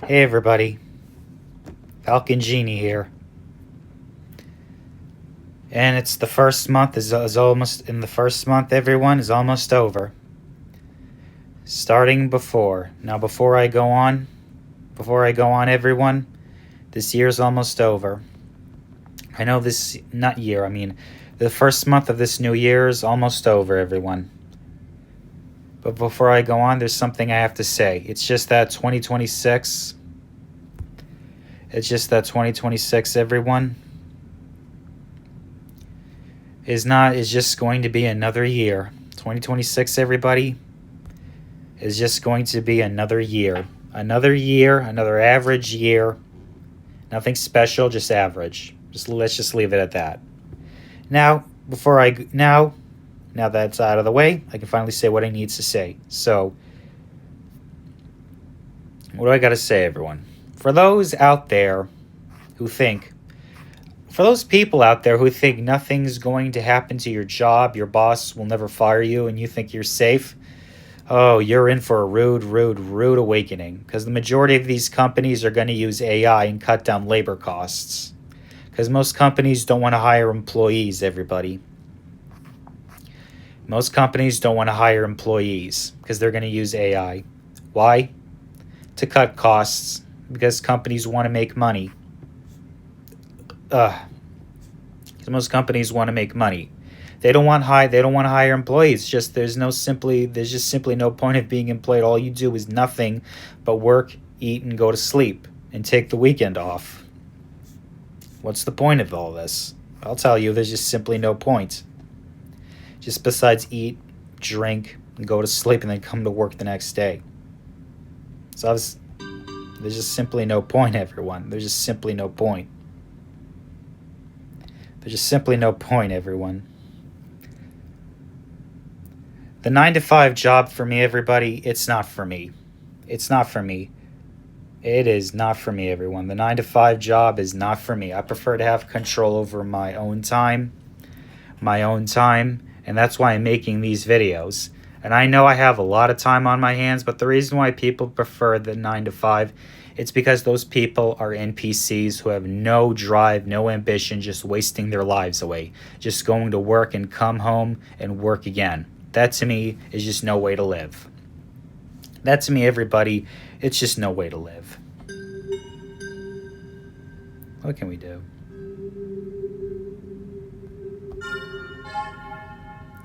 Hey everybody, Falcon Genie here. And it's the first month is almost in the first month everyone is almost over. Starting before. Now before I go on everyone, this year's almost over. I know this not year, I mean the first month of this new year is almost over everyone. But before I go on, there's something I have to say. It's just that 2026 everyone is just going to be another year. 2026 everybody is just going to be another year. Another average year. Nothing special, just average. Let's just leave it at that. Now that's out of the way, I can finally say what I need to say. So, what do I got to say, everyone? For those people out there who think nothing's going to happen to your job, your boss will never fire you, and you think you're safe, oh, you're in for a rude awakening. Because the majority of these companies are going to use AI and cut down labor costs. Because most companies don't want to hire employees, everybody. Most companies don't want to hire employees because they're going to use AI. Why? To cut costs. Because companies want to make money. Because most companies want to make money. They don't want to hire employees. There's just simply no point of being employed. All you do is nothing but work, eat, and go to sleep and take the weekend off. What's the point of all this? I'll tell you, there's just simply no point. Just besides eat, drink, and go to sleep, and then come to work the next day. So there's just simply no point, everyone. There's just simply no point. There's just simply no point, everyone. The 9-to-5 job for me, everybody, it's not for me. It's not for me. It is not for me, everyone. The 9-to-5 job is not for me. I prefer to have control over my own time, and that's why I'm making these videos. And I know I have a lot of time on my hands, but the reason why people prefer the 9-to-5, it's because those people are NPCs who have no drive, no ambition, just wasting their lives away, just going to work and come home and work again. That to me is just no way to live. That to me, everybody, it's just no way to live. What can we do?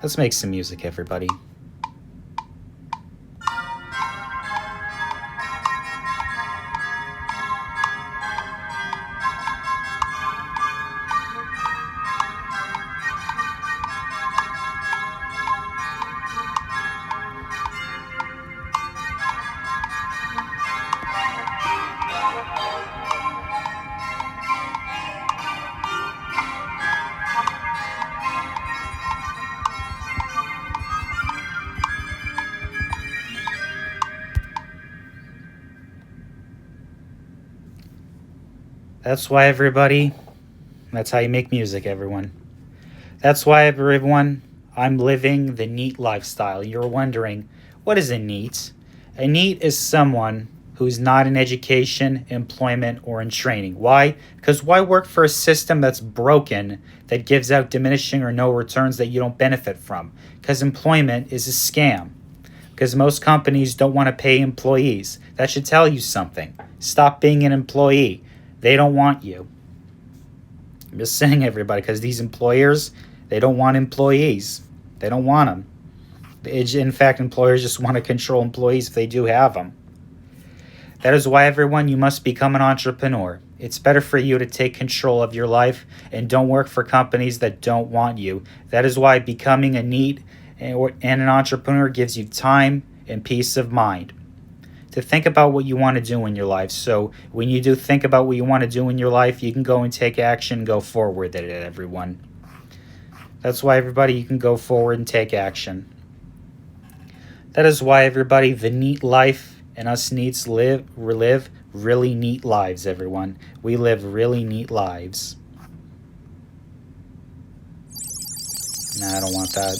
Let's make some music, everybody. That's why, everybody, that's how you make music, everyone. That's why, everyone, I'm living the NEET lifestyle. You're wondering, what is a NEET? A NEET is someone who's not in education, employment, or in training. Why? Because why work for a system that's broken, that gives out diminishing or no returns that you don't benefit from? Because employment is a scam. Because most companies don't want to pay employees. That should tell you something. Stop being an employee. They don't want you. I'm just saying, everybody, because these employers, they don't want employees. They don't want them. In fact, employers just want to control employees if they do have them. That is why, everyone, you must become an entrepreneur. It's better for you to take control of your life and don't work for companies that don't want you. That is why becoming a NEET and an entrepreneur gives you time and peace of mind to think about what you want to do in your life. So when you do think about what you want to do in your life, you can go and take action and go forward at it, everyone. That's why, everybody, you can go forward and take action. That is why, everybody, the NEET life and us NEETs live really neat lives, everyone. We live really neat lives. Nah, I don't want that.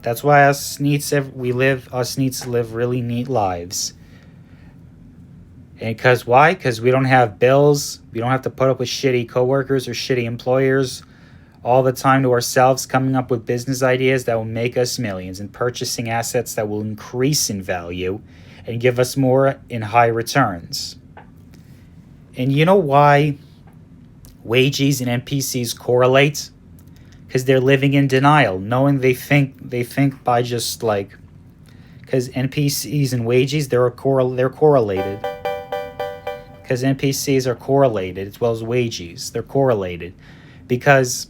That's why us needs to live really neat lives. And because why? Because we don't have bills. We don't have to put up with shitty coworkers or shitty employers all the time to ourselves, coming up with business ideas that will make us millions and purchasing assets that will increase in value and give us more in high returns. And you know why wages and NPCs correlate? Because they're living in denial, knowing they think by just like, because NPCs and wages they're correlated. Because NPCs are correlated as well as wages. They're correlated because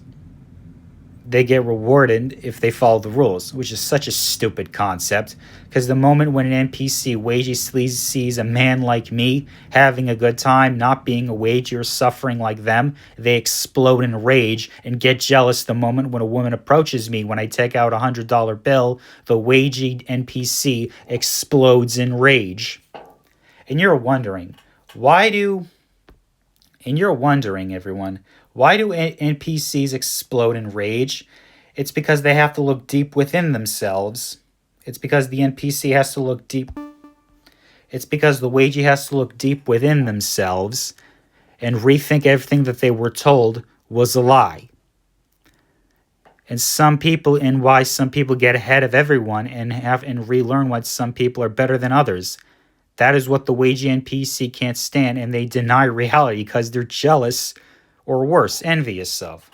they get rewarded if they follow the rules, which is such a stupid concept. Because the moment when an NPC wages sees a man like me having a good time, not being a wagey or suffering like them, they explode in rage and get jealous the moment when a woman approaches me. When I take out a $100 bill, the wagey NPC explodes in rage. And you're wondering, everyone, why do NPCs explode in rage? It's because they have to look deep within themselves. It's because the NPC has to look deep. It's because the wagey has to look deep within themselves and rethink everything that they were told was a lie. And why some people get ahead of everyone and relearn why some people are better than others. That is what the wagey NPC can't stand, and they deny reality because they're jealous, or worse, envious of.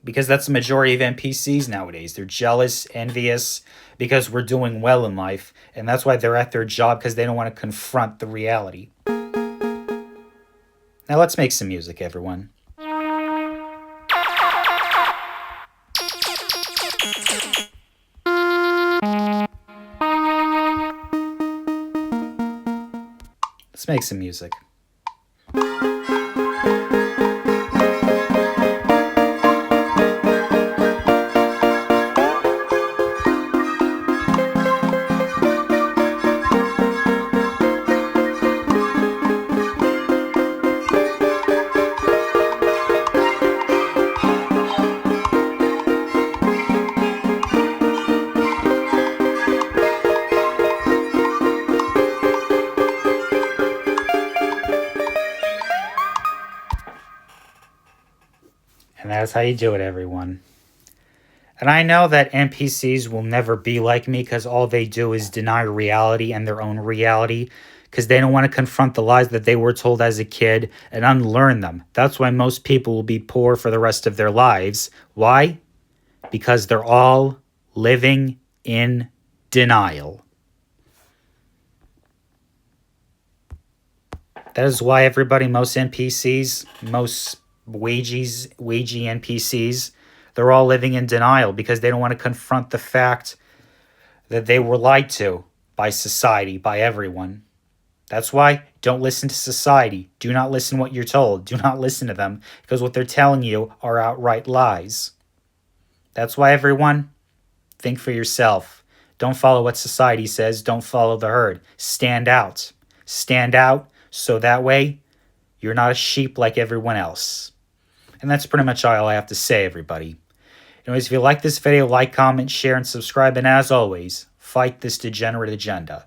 Because that's the majority of NPCs nowadays. They're jealous, envious, because we're doing well in life, and that's why they're at their job, because they don't want to confront the reality. Now let's make some music, everyone. Let's make some music. And that's how you do it, everyone. And I know that NPCs will never be like me because all they do is deny reality and their own reality because they don't want to confront the lies that they were told as a kid and unlearn them. That's why most people will be poor for the rest of their lives. Why? Because they're all living in denial. That is why most NPCs, most wagey NPCs, they're all living in denial because they don't want to confront the fact that they were lied to by society, by everyone. That's why don't listen to society. Do not listen to what you're told. Do not listen to them because what they're telling you are outright lies. That's why, everyone, think for yourself. Don't follow what society says. Don't follow the herd. Stand out. Stand out so that way you're not a sheep like everyone else. And that's pretty much all I have to say, everybody. Anyways, if you like this video, like, comment, share, and subscribe. And as always, fight this degenerate agenda.